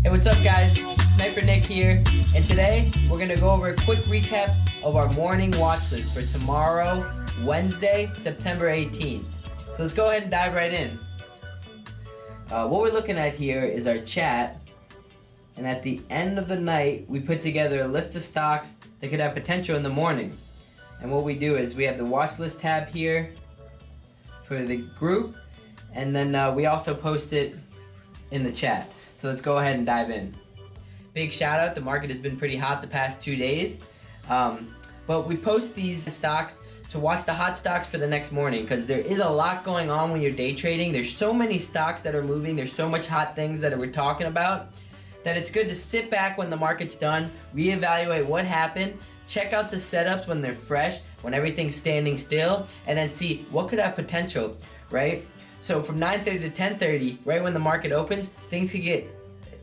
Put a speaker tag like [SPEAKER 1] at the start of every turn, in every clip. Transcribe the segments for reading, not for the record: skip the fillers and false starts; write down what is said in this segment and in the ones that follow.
[SPEAKER 1] Hey, what's up guys? Sniper Nick here, and today we're going to go over a quick recap of our morning watch list for tomorrow, Wednesday, September 18th. So let's go ahead and dive right in. What we're looking at here is our chat, and at the end of the night we put together a list of stocks that could have potential in the morning. And what we do is we have the watch list tab here for the group, and then we also post it in the chat. So let's go ahead and dive in. Big shout out, the market has been pretty hot the past 2 days. But we post these stocks to watch the hot stocks for the next morning, because there is a lot going on when you're day trading. There's so many stocks that are moving, there's so much hot things that we're talking about, that it's good to sit back when the market's done, reevaluate what happened, check out the setups when they're fresh, when everything's standing still, and then see what could have potential, right? So from 9:30 to 10:30, right when the market opens, things could get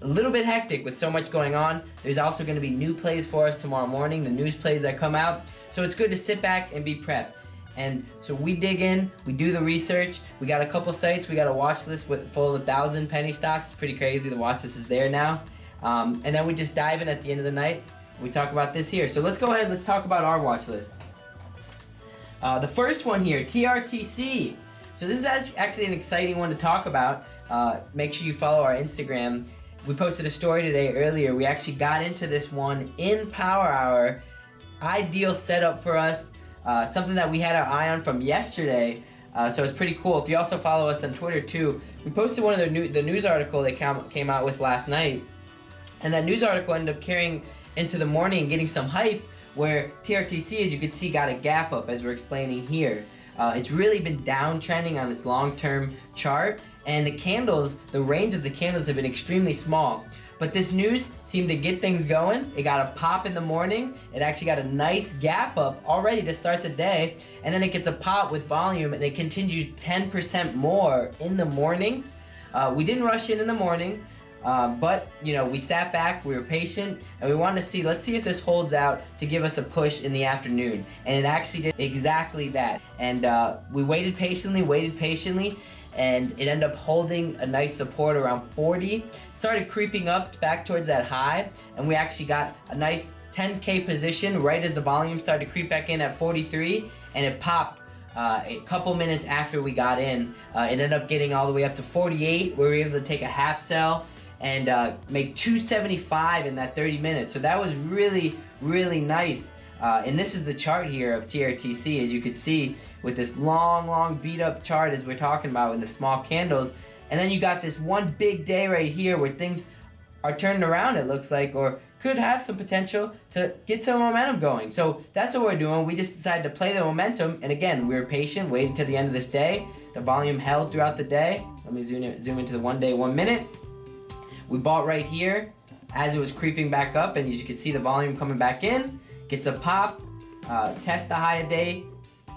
[SPEAKER 1] a little bit hectic with so much going on. There's also going to be new plays for us tomorrow morning, the news plays that come out. So it's good to sit back and be prepped. And so we dig in, we do the research. We got a couple sites, we got a watch list full of 1,000 penny stocks. It's pretty crazy, the watch list is there now. And then we just dive in at the end of the night. We talk about this here. So let's go ahead, let's talk about our watch list. The first one here, TRTC. So this is actually an exciting one to talk about. Make sure you follow our Instagram. We posted a story today earlier. We actually got into this one in Power Hour. Ideal setup for us. Something that we had our eye on from yesterday. So it's pretty cool. If you also follow us on Twitter too, we posted one of the news article they came out with last night. And that news article ended up carrying into the morning and getting some hype, where TRTC, as you can see, got a gap up, as we're explaining here. It's really been downtrending on its long-term chart, and the candles, the range of the candles have been extremely small. But this news seemed to get things going. It got a pop in the morning. It actually got a nice gap up already to start the day, and then it gets a pop with volume, and it continued 10% more in the morning. We didn't rush in the morning. But, you know, we sat back, we were patient, and we wanted to see, let's see if this holds out to give us a push in the afternoon. And it actually did exactly that. And we waited patiently, and it ended up holding a nice support around 40. Started creeping up back towards that high, and we actually got a nice 10K position right as the volume started to creep back in at 43, and it popped. A couple minutes after we got in. It ended up getting all the way up to 48, where we were able to take a half sell and make 275 in that 30 minutes. So that was really, really nice. And this is the chart here of TRTC, as you can see, with this long beat up chart as we're talking about in the small candles. And then you got this one big day right here where things are turning around, it looks like, or could have some potential to get some momentum going. So that's what we're doing. We just decided to play the momentum, and again, we were patient, waited till the end of this day. The volume held throughout the day. Let me zoom into the 1 day, 1 minute. We bought right here as it was creeping back up, and as you can see the volume coming back in, gets a pop, test the high a day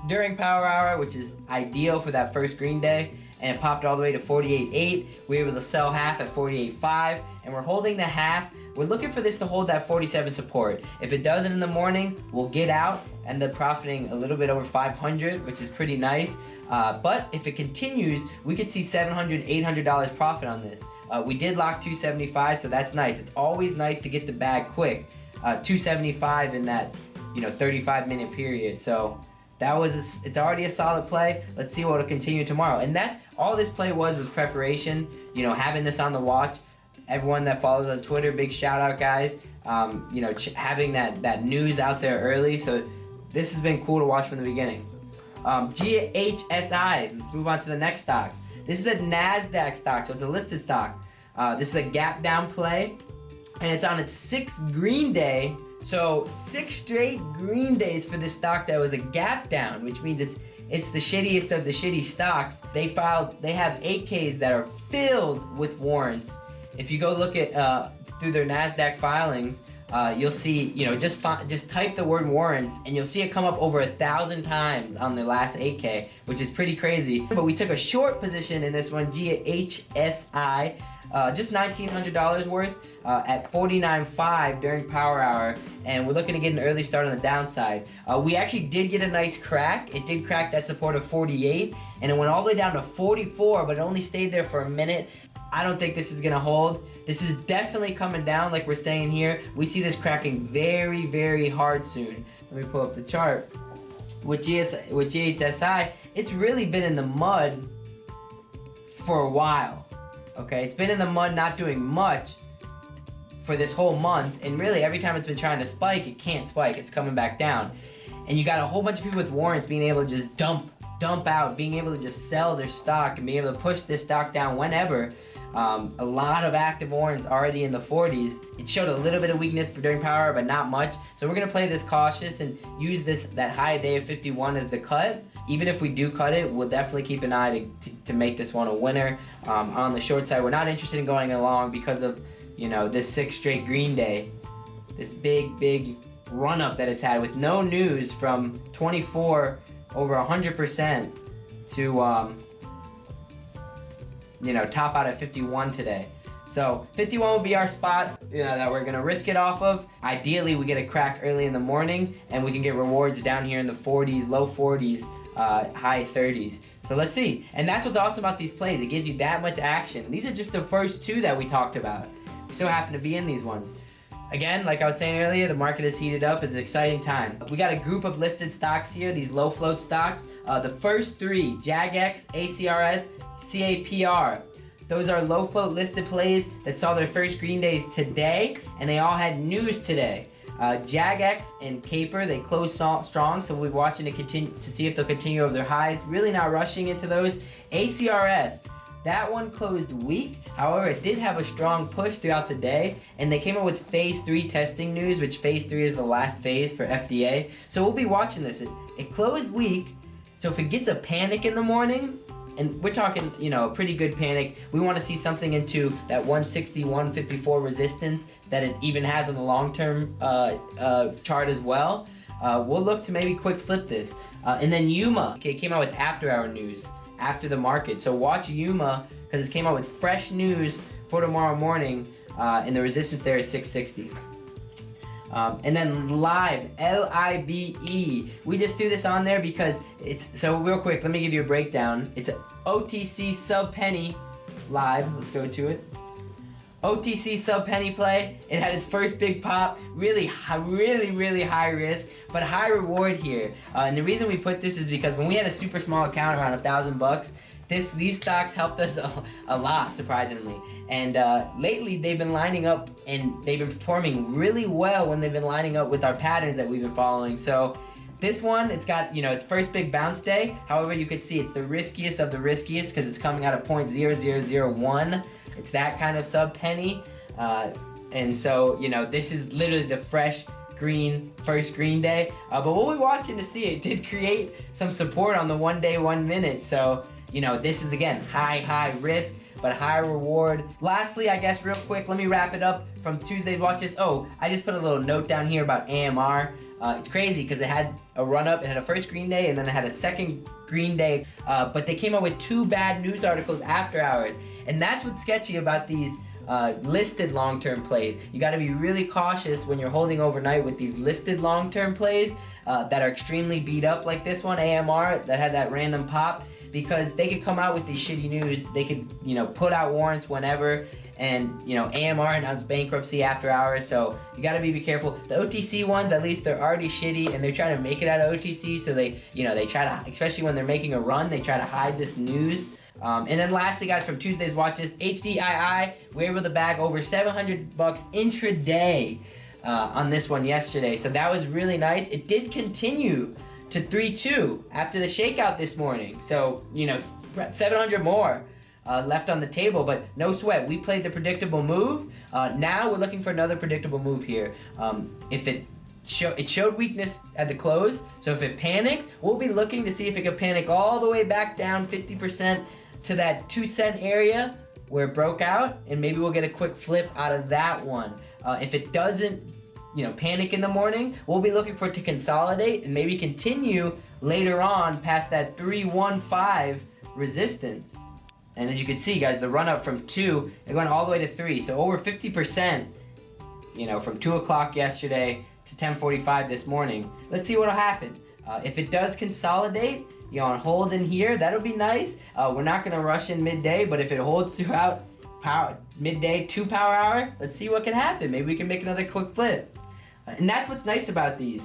[SPEAKER 1] during Power Hour, which is ideal for that first green day, and it popped all the way to 48.8. We were able to sell half at 48.5, and we're holding the half. We're looking for this to hold that 47 support. If it doesn't in the morning, we'll get out, end up profiting a little bit over 500, which is pretty nice. But if it continues, we could see $700, $800 profit on this. We did lock 275, so that's nice. It's always nice to get the bag quick. 275 in that 35-minute period. So that was it's already a solid play. Let's see what will continue tomorrow. And that's all this play was preparation. Having this on the watch. Everyone that follows on Twitter, big shout out, guys. Having that news out there early. So this has been cool to watch from the beginning. GHSI. Let's move on to the next stock. This is a NASDAQ stock, so it's a listed stock. This is a gap down play, and it's on its 6th green day. So 6 straight green days for this stock that was a gap down, which means it's the shittiest of the shitty stocks. They have 8Ks that are filled with warrants. If you go look at through their NASDAQ filings, you'll see, just type the word warrants, and you'll see it come up over 1,000 times on the last 8K, which is pretty crazy. But we took a short position in this one, GHSI, just $1,900 worth at 49.5 during Power Hour, and we're looking to get an early start on the downside. We actually did get a nice crack. It did crack that support of 48, and it went all the way down to 44, but it only stayed there for a minute. I don't think this is gonna hold. This is definitely coming down like we're saying here. We see this cracking very, very hard soon. Let me pull up the chart. With GHSI, it's really been in the mud for a while. Okay, it's been in the mud not doing much for this whole month, and really every time it's been trying to spike, it can't spike. It's coming back down. And you got a whole bunch of people with warrants being able to just dump out, being able to just sell their stock and being able to push this stock down whenever. A lot of active warrants already in the 40s. It showed a little bit of weakness during power hour, but not much. So we're gonna play this cautious and use that high day of 51 as the cut. Even if we do cut it, we'll definitely keep an eye to make this one a winner. On the short side, we're not interested in going along because of, you know, this 6th straight green day. This big run up that it's had with no news from 24 over 100% to you know, top out at 51 today. So 51 will be our spot, you know, that we're gonna risk it off of. Ideally, we get a crack early in the morning and we can get rewards down here in the 40s, low 40s, high 30s. So let's see. And that's what's awesome about these plays. It gives you that much action. These are just the first two that we talked about. We so happen to be in these ones. Again, like I was saying earlier, the market is heated up. It's an exciting time. We got a group of listed stocks here, these low float stocks. The first three, JAGX, ACRS, CAPR. Those are low float listed plays that saw their first green days today, and they all had news today. JAGX and Caper, they closed strong, so we'll be watching to continue to see if they'll continue over their highs. Really not rushing into those. ACRS, that one closed weak. However, it did have a strong push throughout the day, and they came up with phase 3 testing news, which phase 3 is the last phase for FDA. So we'll be watching this. It closed weak, so if it gets a panic in the morning, and we're talking, you know, a pretty good panic, we want to see something into that 160, 154 resistance that it even has on the long-term chart as well. We'll look to maybe quick flip this. And then Yuma, okay, came out with after-hour news after the market. So watch Yuma, because it came out with fresh news for tomorrow morning, and the resistance there is 660. And then Live, LIBE. We just threw this on there because so real quick, let me give you a breakdown. It's a OTC sub penny Live. Let's go to it. OTC sub penny play. It had its first big pop. Really high risk, but high reward here. And the reason we put this is because when we had a super small account around $1,000, these stocks helped us a lot, surprisingly. And lately, they've been lining up, and they've been performing really well when they've been lining up with our patterns that we've been following. So this one, it's got, you know, its first big bounce day. However, you can see it's the riskiest of the riskiest because it's coming out of 0.0001. It's that kind of sub penny. And so, you know, this is literally the fresh green first green day. But we'll be watching to see. It did create some support on the 1 day, 1 minute. So, you know, this is, again, high risk, but high reward. Lastly, I guess real quick, let me wrap it up from Tuesday's watch list. Oh, I just put a little note down here about AMR. It's crazy because it had a run up, it had a first green day, and then it had a second green day, but they came out with 2 bad news articles after hours. And that's what's sketchy about these listed long-term plays. You got to be really cautious when you're holding overnight with these listed long-term plays that are extremely beat up like this one, AMR, that had that random pop, because they could come out with these shitty news. They could, you know, put out warrants whenever, and, you know, AMR announced bankruptcy after hours, so you got to be careful. The OTC ones, at least they're already shitty, and they're trying to make it out of OTC, so they, you know, they try to, especially when they're making a run, they try to hide this news. And then lastly, guys, from Tuesday's watch list, HDII, we were able to bag over $700 intraday on this one yesterday, so that was really nice. It did continue to 3-2 after the shakeout this morning, so, you know, 700 more left on the table, but no sweat. We played the predictable move. Now we're looking for another predictable move here. If it showed weakness at the close, so if it panics, we'll be looking to see if it can panic all the way back down 50% to that 2-cent area where it broke out, and maybe we'll get a quick flip out of that one. If it doesn't, you know, panic in the morning, we'll be looking for it to consolidate and maybe continue later on past that 315 resistance. And as you can see, guys, the run up from 2, they're going all the way to 3, so over 50%, you know, from 2 o'clock yesterday to 10:45 this morning. Let's see what'll happen. If it does consolidate, you know, on hold in here, that'll be nice. We're not gonna rush in midday, but if it holds throughout midday 2 power hour. Let's see what can happen. Maybe we can make another quick flip. And that's what's nice about these.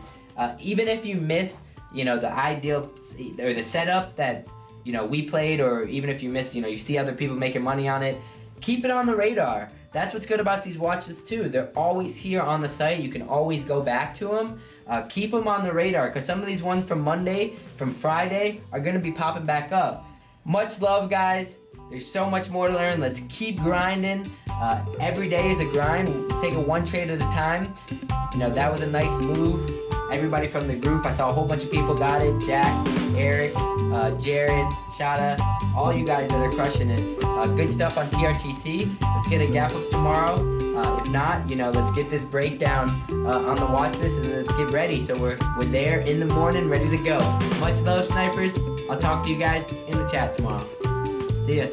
[SPEAKER 1] Even if you miss, the ideal or the setup that, we played, or even if you miss, you see other people making money on it, keep it on the radar. That's what's good about these watches too. They're always here on the site. You can always go back to them. Keep them on the radar, because some of these ones from Monday, from Friday, are gonna be popping back up. Much love, guys. There's so much more to learn. Let's keep grinding. Every day is a grind. Let's take it one trade at a time. That was a nice move. Everybody from the group, I saw a whole bunch of people got it. Jack, Eric, Jared, Shada, all you guys that are crushing it. Good stuff on TRTC. Let's get a gap up tomorrow. If not, let's get this breakdown on the watch list, and let's get ready. So we're there in the morning, ready to go. Much love, snipers. I'll talk to you guys in the chat tomorrow. See ya.